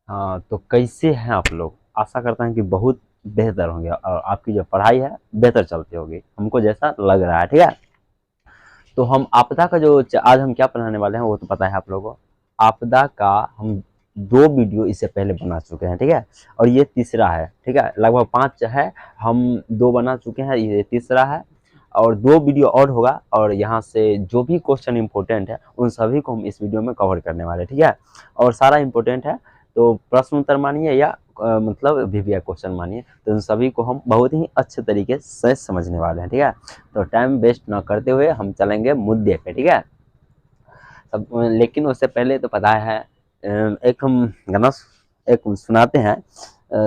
हाँ, तो कैसे हैं आप लोग? आशा करता हूँ कि बहुत बेहतर होंगे और आपकी जो पढ़ाई है बेहतर चलती होगी, हमको जैसा लग रहा है। ठीक है, तो हम आपदा का जो आज हम क्या पढ़ाने वाले हैं वो तो पता है आप लोगों को। आपदा का हम दो वीडियो इससे पहले बना चुके हैं, ठीक है, और ये तीसरा है। ठीक है, लगभग पांच है, हम दो बना चुके हैं, ये तीसरा है और दो वीडियो और होगा। और यहाँ से जो भी क्वेश्चन इंपॉर्टेंट है उन सभी को हम इस वीडियो में कवर करने वाले हैं। ठीक है, और सारा इंपॉर्टेंट है, तो प्रश्न उत्तर मानिए या मतलब वीवीआई क्वेश्चन मानिए, तो इन सभी को हम बहुत ही अच्छे तरीके से समझने वाले हैं। ठीक है, तो टाइम वेस्ट ना करते हुए हम चलेंगे मुद्दे पे। ठीक है, सब लेकिन उससे पहले तो पता है एक हम गाना एक सुनाते हैं,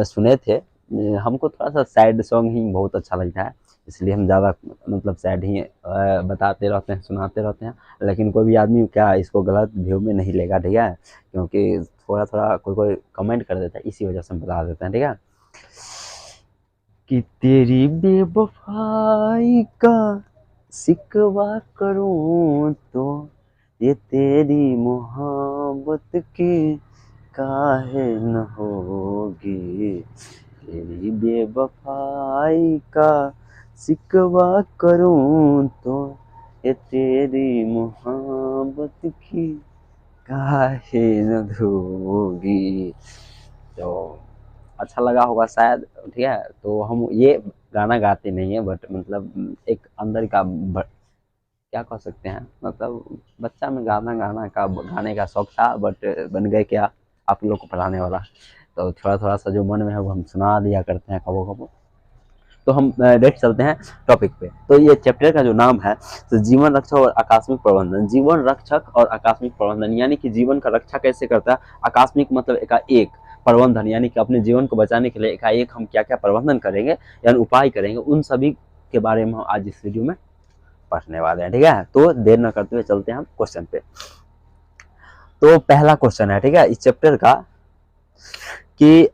सुने थे। हमको थोड़ा सा सैड सॉन्ग ही बहुत अच्छा लगता है, इसलिए हम ज़्यादा मतलब सैड ही बताते रहते हैं, सुनाते रहते हैं। लेकिन कोई भी आदमी क्या इसको गलत व्यू में नहीं लेगा। ठीक है, क्योंकि थोड़ा थोड़ा कोई कोई कमेंट कर देता है, इसी वजह से हम बता देते हैं। ठीक है, कि तेरी बेवफाई का सिकवा करूं तो ये तेरी मोहब्बत की काहे न होगी। तेरी बेवफाई का सिकवा करूं तो ये तेरी मोहब्बत की काहे न होगी। तो अच्छा लगा होगा शायद। ठीक है, तो हम ये गाना गाते नहीं है, बट मतलब एक अंदर का क्या कह सकते हैं, मतलब बच्चा में गाना गाना का गाने का शौक था, बट बन गए क्या आप लोग को पढ़ाने वाला। तो थोड़ा थोड़ा सा जो मन में है वो हम सुना दिया करते हैं कबो कबो। तो हम डायरेक्ट चलते हैं टॉपिक पे। तो ये चैप्टर का जो नाम है, तो जीवन रक्षक और आकस्मिक प्रबंधन। जीवन रक्षक और आकस्मिक प्रबंधन यानी कि जीवन का रक्षा कैसे करता है, आकस्मिक मतलब एकाएक प्रबंधन यानी कि अपने जीवन को बचाने के लिए एकाएक हम क्या क्या प्रबंधन करेंगे यानी उपाय करेंगे, उन सभी के बारे में हम आज इस वीडियो में पढ़ने वाले हैं। ठीक है, तो देर न करते हुए चलते हैं हम क्वेश्चन पे। तो पहला क्वेश्चन है, ठीक है, इस चैप्टर का, कि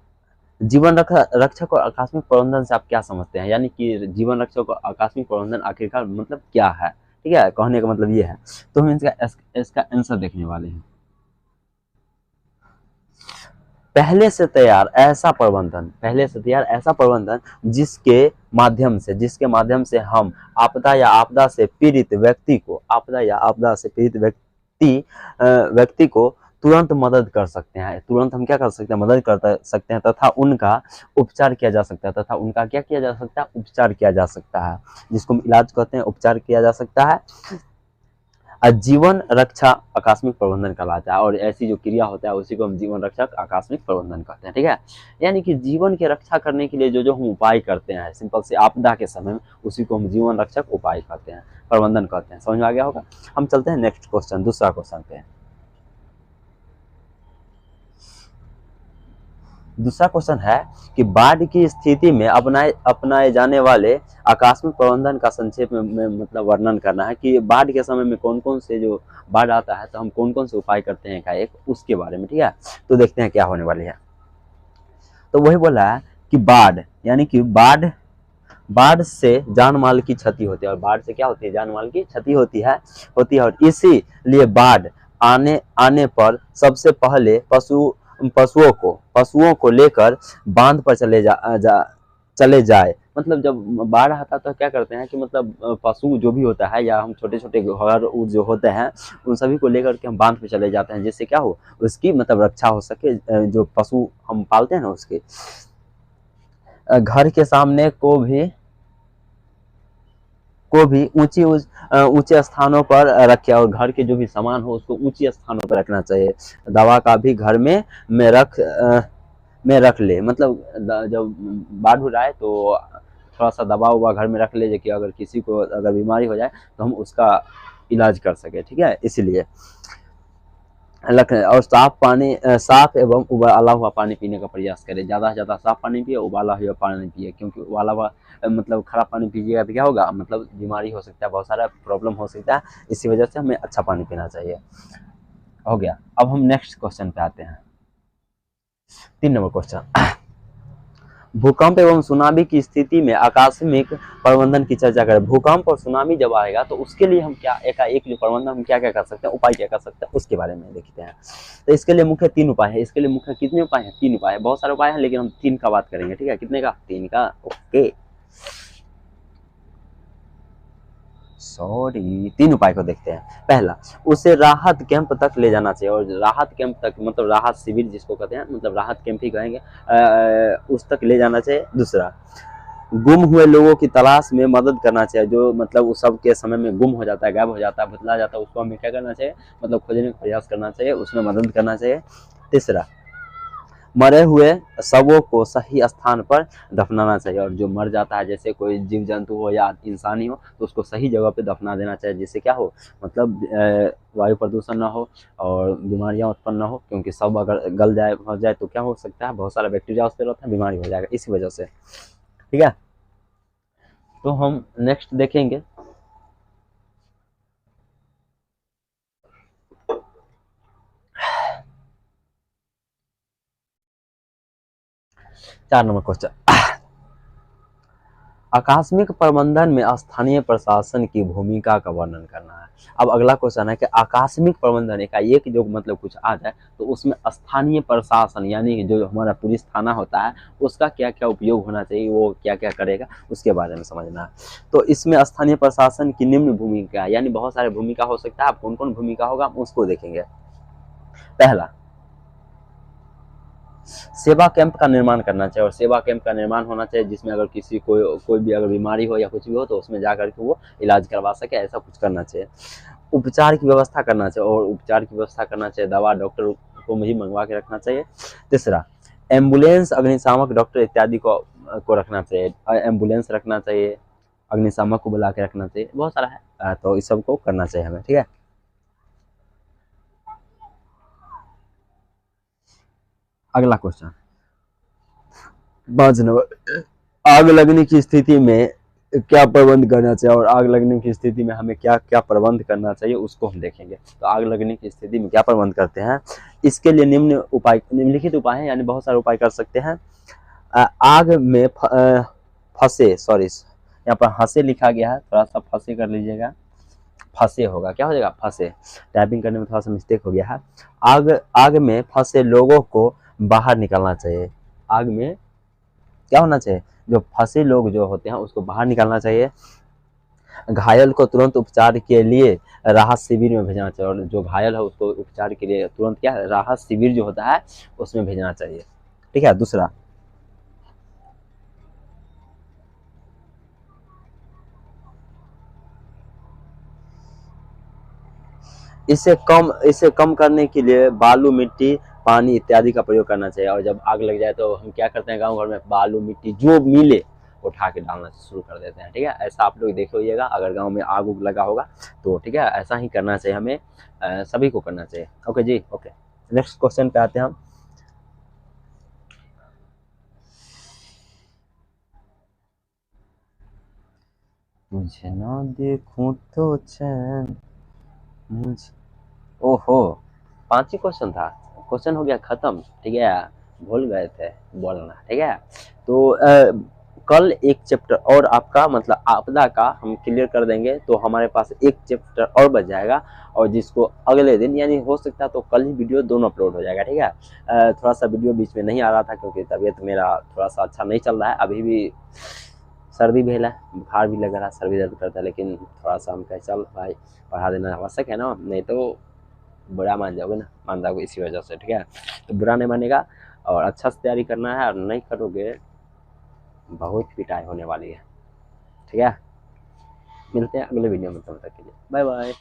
जीवन रक्षक और आकस्मिक प्रबंधन से आप क्या समझते हैं, यानी कि जीवन रक्षक और आकस्मिक प्रबंधन आखिरकार मतलब क्या है। ठीक है, कहने का मतलब ये है। तो हम इसका आंसर देखने वाले हैं। पहले से तैयार ऐसा प्रबंधन जिसके माध्यम से हम आपदा से पीड़ित व्यक्ति को तुरंत मदद कर सकते हैं। तुरंत हम क्या कर सकते हैं, मदद कर सकते हैं, तथा उनका उपचार किया जा सकता है। तथा उनका क्या किया जा सकता है, उपचार किया जा सकता है, जिसको हम इलाज कहते हैं, उपचार किया जा सकता है। जीवन रक्षा आकस्मिक प्रबंधन कहलाता है, और ऐसी जो क्रिया होता है उसी को हम जीवन रक्षक आकस्मिक प्रबंधन कहते हैं। ठीक है, यानी कि जीवन की रक्षा करने के लिए जो जो हम उपाय करते हैं सिंपल से आपदा के समय में, उसी को हम जीवन रक्षक उपाय कहते हैं, प्रबंधन कहते हैं। समझ में आ गया होगा। हम चलते हैं नेक्स्ट क्वेश्चन, दूसरा क्वेश्चन पे। दूसरा क्वेश्चन है कि बाढ़ की स्थिति में अपनाए जाने वाले आकस्मिक प्रबंधन का संक्षेप में मतलब वर्णन करना है, कि बाढ़ के समय में कौन कौन से जो बाढ़ आता है तो हम कौन कौन से उपाय करते हैं का एक उसके बारे में। ठीक है, तो देखते हैं क्या होने वाली है। तो वही बोला है कि बाढ़ यानी कि बाढ़ से जान माल की क्षति होती है, और बाढ़ से क्या होती है, जान माल की क्षति होती है। और इसीलिए बाढ़ आने आने पर सबसे पहले पशुओं को लेकर बांध पर चले जाए। मतलब जब बाढ़ आता है तो क्या करते हैं कि मतलब पशु जो भी होता है या हम छोटे छोटे घर जो होते हैं उन सभी को लेकर के हम बांध पे चले जाते हैं, जिससे क्या हो, उसकी मतलब रक्षा हो सके। जो पशु हम पालते हैं ना उसके घर के सामने को भी ऊंचे स्थानों पर रखे, और घर के जो भी सामान हो उसको ऊंचे स्थानों पर रखना चाहिए। दवा का भी घर में रख ले, मतलब जब बाढ़ हो रहा है तो थोड़ा सा दवा उवा घर में रख ले, कि अगर किसी को अगर बीमारी हो जाए तो हम उसका इलाज कर सके। ठीक है, इसलिए और साफ एवं उबाला हुआ पानी पीने का प्रयास करें। ज़्यादा से ज़्यादा साफ पानी पिए, उबाला हुआ पानी पिए, क्योंकि उबाला हुआ मतलब खराब पानी पीजिएगा तो क्या होगा, मतलब बीमारी हो सकता है, बहुत सारा प्रॉब्लम हो सकता है। इसी वजह से हमें अच्छा पानी पीना चाहिए। हो गया। अब हम नेक्स्ट क्वेश्चन पे आते हैं, 3 नंबर क्वेश्चन। भूकंप एवं सुनामी की स्थिति में आकस्मिक प्रबंधन की चर्चा करें। भूकंप और सुनामी जब आएगा तो उसके लिए हम क्या एक जो प्रबंधन हम क्या क्या कर सकते हैं, उपाय क्या कर सकते हैं, उसके बारे में देखते हैं। तो इसके लिए मुख्य 3 उपाय है। इसके लिए मुख्य कितने उपाय हैं? 3 उपाय है। बहुत सारे उपाय हैं लेकिन हम 3 का बात करेंगे, ठीक है? कितने का? 3 का। ओके, सॉरी, 3 उपाय को देखते हैं। पहला, उसे राहत कैंप तक ले जाना चाहिए, और राहत कैंप तक मतलब राहत शिविर जिसको कहते हैं, मतलब राहत कैंप ही कहेंगे, उस तक ले जाना चाहिए। दूसरा, गुम हुए लोगों की तलाश में मदद करना चाहिए। जो मतलब उस सब के समय में गुम हो जाता है, गायब हो जाता है, बदला जाता है, उसको हमें क्या करना चाहिए? मतलब खोजने का प्रयास करना चाहिए, उसमें मदद करना चाहिए। तीसरा, मरे हुए शवों को सही स्थान पर दफनाना चाहिए, और जो मर जाता है जैसे कोई जीव जंतु हो या इंसान ही हो तो उसको सही जगह पे दफना देना चाहिए, जिससे क्या हो, मतलब वायु प्रदूषण ना हो और बीमारियां उत्पन्न ना हो, क्योंकि सब अगर गल जाए हो जाए तो क्या हो सकता है, बहुत सारा बैक्टीरिया उस पर रहता है, बीमारी हो जाएगा इसी वजह से, ठीक है? तो हम नेक्स्ट देखेंगे। चार नंबर क्वेश्चन, आकस्मिक प्रबंधन में स्थानीय प्रशासन की भूमिका का वर्णन करना है। अब अगला क्वेश्चन है कि आकस्मिक प्रबंधन एकाएक जो मतलब कुछ आ जाए तो उसमें स्थानीय प्रशासन यानी कि जो हमारा पुलिस थाना होता है उसका क्या क्या उपयोग होना चाहिए, वो क्या क्या करेगा, उसके बारे में समझना है। तो इसमें स्थानीय प्रशासन की निम्न भूमिका, यानी बहुत सारे भूमिका हो सकता है, अब कौन कौन भूमिका होगा हम उसको देखेंगे। पहला, सेवा कैंप का निर्माण करना चाहिए, और सेवा कैंप का निर्माण होना चाहिए जिसमें अगर किसी कोई भी अगर बीमारी हो या कुछ भी हो तो उसमें जाकर के वो इलाज करवा सके, ऐसा कुछ करना चाहिए। उपचार की व्यवस्था करना चाहिए, और उपचार की व्यवस्था करना चाहिए, दवा डॉक्टर को भी मंगवा के रखना चाहिए। तीसरा, एम्बुलेंस, अग्निशामक, डॉक्टर इत्यादि को रखना चाहिए, एम्बुलेंस रखना चाहिए, अग्निशामक को बुला के रखना चाहिए, बहुत सारा है, तो इस सब को करना चाहिए हमें, ठीक है? अगला क्वेश्चन, 5 नंबर, आग लगने की स्थिति में क्या प्रबंध करना चाहिए, और आग लगने की स्थिति में हमें क्या क्या प्रबंध करना चाहिए उसको हम देखेंगे। तो आग लगने की स्थिति में क्या प्रबंध करते हैं, इसके लिए निम्नलिखित उपाय हैं, यानी बहुत सारे उपाय कर सकते हैं। आग में फंसे, सॉरी यहाँ पर हंसे लिखा गया है, थोड़ा सा फंसे कर लीजिएगा, फंसे होगा, क्या हो जाएगा? फंसे, टाइपिंग करने में थोड़ा सा मिस्टेक हो गया है। आग आग में फंसे लोगों को बाहर निकलना चाहिए। आग में क्या होना चाहिए? जो फंसे लोग जो होते हैं उसको बाहर निकालना चाहिए। घायल को तुरंत उपचार के लिए राहत शिविर में भेजना चाहिए, और जो घायल है उसको उपचार के लिए तुरंत क्या है, राहत शिविर जो होता है उसमें भेजना चाहिए, ठीक है? दूसरा, इसे कम करने के लिए बालू, मिट्टी, पानी इत्यादि का प्रयोग करना चाहिए। और जब आग लग जाए तो हम क्या करते हैं, गांव घर में बालू मिट्टी जो मिले उठा के डालना शुरू कर देते हैं, ठीक है? ऐसा आप लोग देख लीजिएगा अगर गांव में आग उग लगा होगा तो, ठीक है? ऐसा ही करना चाहिए हमें, सभी को करना चाहिए। ओके जी, ओके, नेक्स्ट क्वेश्चन पे आते हैं हम। मुझे ना देखूं तो चैन, मुझे, ओहो, 5 ही क्वेश्चन था, क्वेश्चन हो गया खत्म, ठीक है? भूल गए थे बोलना, ठीक है? तो कल एक चैप्टर और आपका मतलब आपदा का हम क्लियर कर देंगे, तो हमारे पास एक चैप्टर और बच जाएगा, और जिसको अगले दिन यानी हो सकता है तो कल ही वीडियो दोनों अपलोड हो जाएगा, ठीक है? थोड़ा सा वीडियो बीच में नहीं आ रहा था क्योंकि तबीयत मेरा थोड़ा सा अच्छा नहीं चल रहा है, अभी भी सर्दी भी है, बुखार भी लग रहा है, सर भी दर्द करता है, लेकिन थोड़ा सा हम कहे चल भाई पढ़ा देना आवश्यक है ना, नहीं तो बुरा मान जाओगे ना, मान जाओगे इसी वजह से, ठीक है? तो बुरा नहीं मानेगा, और अच्छा से तैयारी करना है, और नहीं करोगे बहुत पिटाई होने वाली है, ठीक है? मिलते हैं अगले वीडियो में, तब तक के लिए बाय बाय।